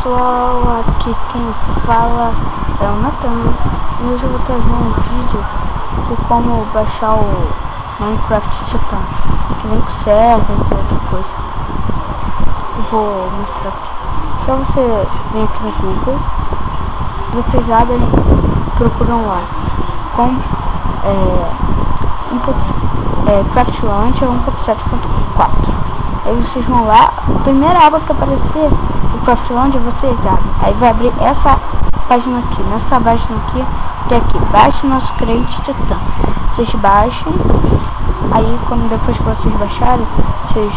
pessoal, aqui quem fala é o Nathan e hoje eu vou trazer um vídeo de como baixar o Minecraft Titan, que vem com servers e outra coisa. Eu vou mostrar aqui. Só você vem aqui no Google, vocês abrem, procuram lá com Craft Launcher 1.7.4. Aí vocês vão lá, a primeira aba que aparecer o Craft Launcher vocês abrem. Aí vai abrir essa página aqui. Nessa página aqui tem aqui, baixe nosso cliente Titan. Vocês baixem. Aí depois que vocês baixarem, vocês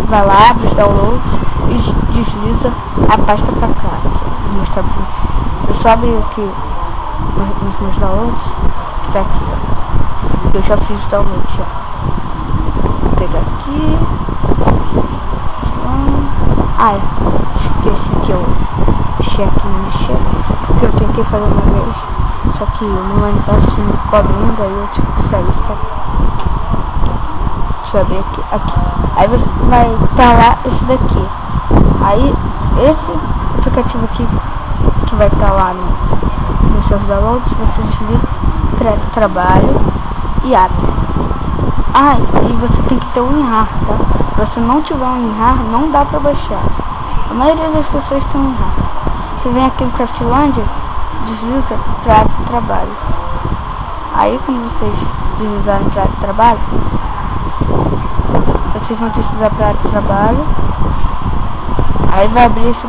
vai lá, abre os downloads e desliza a pasta pra cá. Vou mostrar pra vocês. Eu só abri aqui nos meus downloads, que tá aqui, ó. Eu já fiz os downloads já. Vou pegar aqui. Esqueci que eu mexi aqui no lixeiro, porque eu tentei fazer uma vez, só que no Minecraft não ficou abrindo, aí eu tive que sair, sabe? Deixa eu abrir aqui. Aí você vai estar lá esse daqui. Aí esse aplicativo aqui que vai estar lá nos seus downloads, você desliga o trabalho e abre. E você tem que ter um WinRAR, tá? Se você não tiver um WinRAR, não dá pra baixar. A maioria das pessoas tem um WinRAR. Você vem aqui no Craft Launcher, desliza para área de trabalho. Aí quando vocês deslizarem para área de trabalho, vocês vão deslizar para área de trabalho. Aí vai abrir isso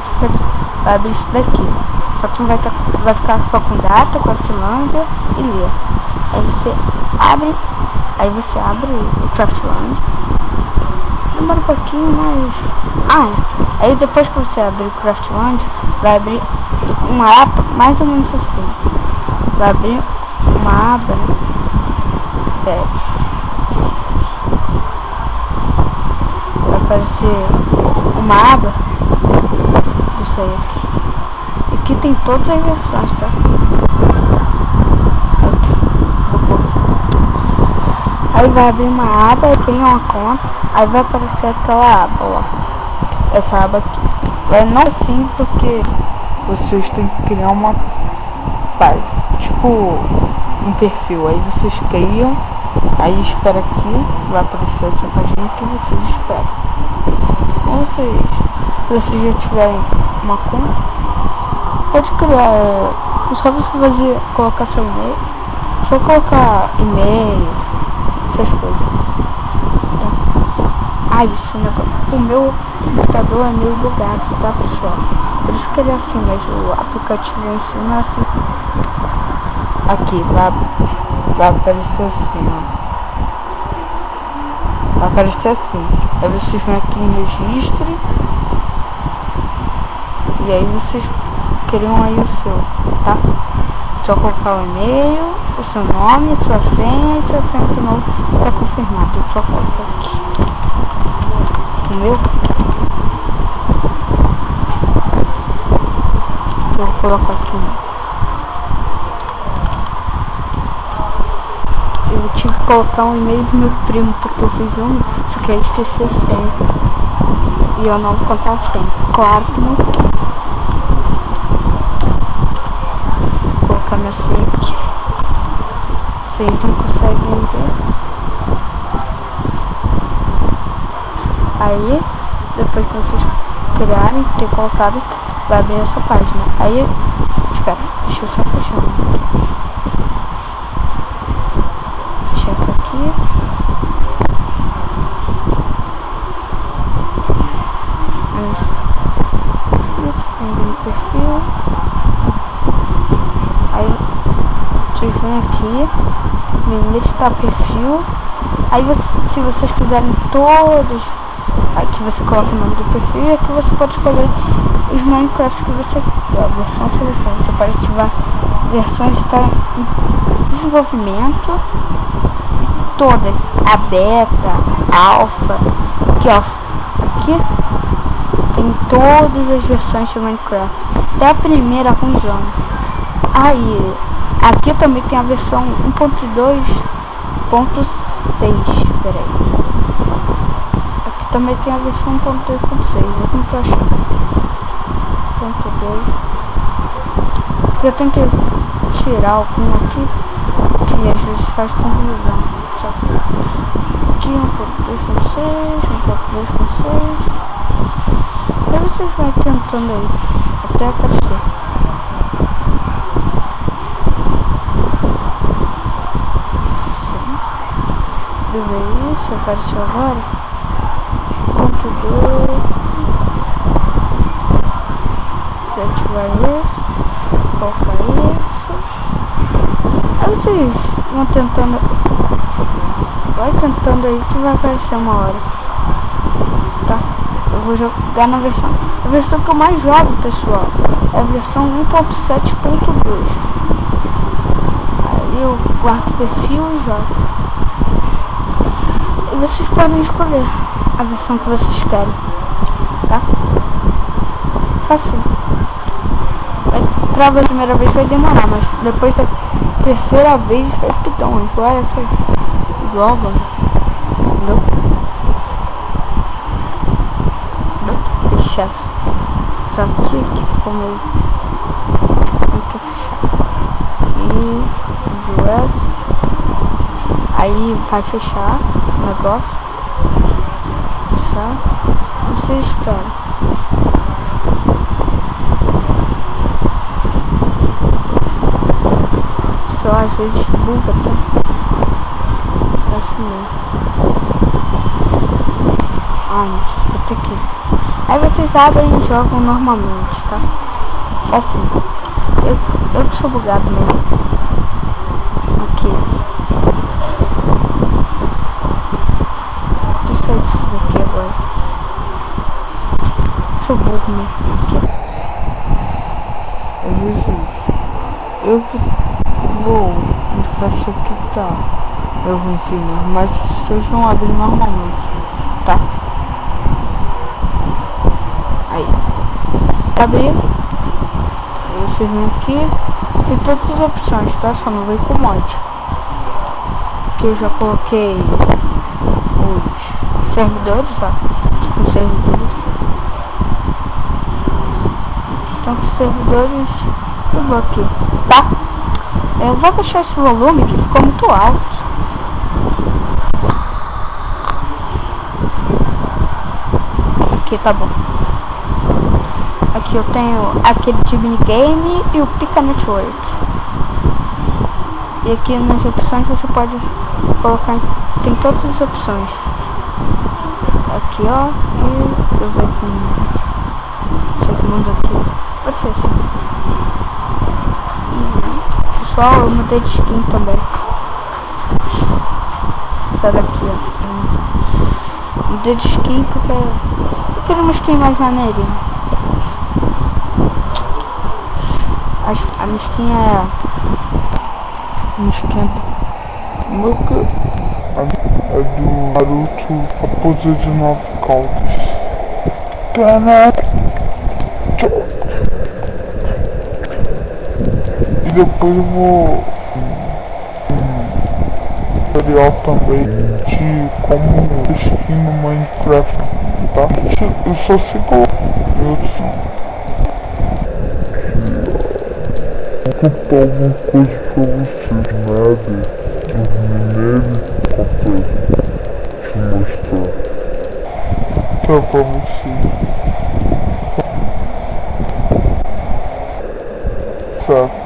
daqui. Só que não vai ficar só com data, Craft Launcher e ler. Aí você abre o Craft Launcher. Demora um pouquinho, mas... aí depois que você abrir o Craft Launcher, vai abrir uma aba mais ou menos assim. Vai abrir uma aba, vai aparecer uma aba disso aí aqui. Aqui tem todas as versões, tá? Aí vai abrir uma aba, cria uma conta, aí vai aparecer aquela aba, ó. Essa aba aqui. Vai não assim porque vocês têm que criar uma página, tipo um perfil. Aí vocês criam, aí espera aqui, vai aparecer essa página que vocês esperam. Se vocês já tiverem uma conta, pode criar, só você colocar seu e-mail, só colocar e-mail, essas coisas. Esse negócio. O meu computador é meio bugado, tá, pessoal? Por isso que ele é assim, mas o aplicativo em si não é assim. Aqui, vai aparecer assim, ó. Vai aparecer assim. Aí vocês vão aqui em registre. E aí vocês criam aí o seu, tá? Só colocar o e-mail, o seu nome, a sua senha e seu tempo novo para confirmar. Eu só coloco aqui. O meu? Vou colocar aqui. Eu tive que colocar um e-mail do meu primo, porque eu fiz um, só que aí esqueci a senha. E eu não vou contar a senha. Claro que não. Vou colocar minha senha aqui. Vocês não conseguem ver. Aí, depois que vocês criarem, ter colocado, vai abrir essa página. Aí, espera, deixa eu só fechar. Fechar isso aqui. No perfil. Aí, vocês vêm aqui, no editar perfil. Aí, se vocês quiserem todos... Aqui você coloca o nome do perfil e aqui você pode escolher os Minecraft que você quer, a versão seleção. Você pode ativar versões que estão em desenvolvimento, todas, a beta, a alpha, aqui ó, aqui tem todas as versões de Minecraft, até a primeira funcionando. Aí, aqui também tem a versão 1.2.6, peraí. Também tem a versão 1.2.6, eu não tô achando. 2. Porque eu tenho que tirar algum aqui, que às vezes faz confusão. Só aqui 1.2.6, 1.2.6. Aí vocês vão tentando aí, até aparecer. Deixa eu ver isso, apareceu agora. Ponto 2. Desativar esse. Colocar esse. Aí vocês vão tentando. Vai tentando aí que vai aparecer uma hora. Tá? Eu vou jogar na versão. A versão que eu mais jogo, pessoal, é a versão 1.7.2. Aí eu guardo o perfil e jogo. E vocês podem escolher a versão que vocês querem, tá? Fácil. Pra ver a primeira vez vai demorar, mas depois da terceira vez vai rapidão, igual essa igual agora. Entendeu? Fechar isso aqui que ficou meio. Tem que fechar. E duas. Aí vai fechar o negócio. Fechar. Vocês esperam. Só às vezes buga, tá? É assim mesmo. Ai, vou ter que. Aí vocês abrem e jogam normalmente, tá? É assim. Eu que sou bugado mesmo. Aqui. Deixa eu isso daqui agora. Sou burro mesmo. Aqui. Eu que vou deixar isso aqui, tá? Eu vou ensinar, mas vocês vão abrir normalmente, tá? Aí. Abrir. Vocês vêm aqui. Tem todas as opções, tá? Só não vem com mod. Que eu já coloquei os servidores, tá? Os servidores. Então os servidores eu vou aqui, tá? Eu vou baixar esse volume que ficou muito alto. Aqui tá bom. Aqui eu tenho aquele de minigame e o Pica Network. E aqui nas opções você pode colocar, tem todas as opções. Aqui ó, e eu vou com esse mundo aqui. Pode ser assim. Pessoal, eu mudei de skin também. Essa daqui ó. Mudei de skin porque eu quero uma skin mais maneirinha. A minha skin é... Look, é do Naruto Raposa de 9 Caudas. Caraca! E depois eu vou tutorial também de como skin no Minecraft, tá? Eu só sigo minutos. Vou contar alguma coisa pra vocês, nada. Dormi nele, capaz de mostrar. Tá pra vocês. Certo.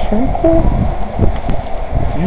Cinco e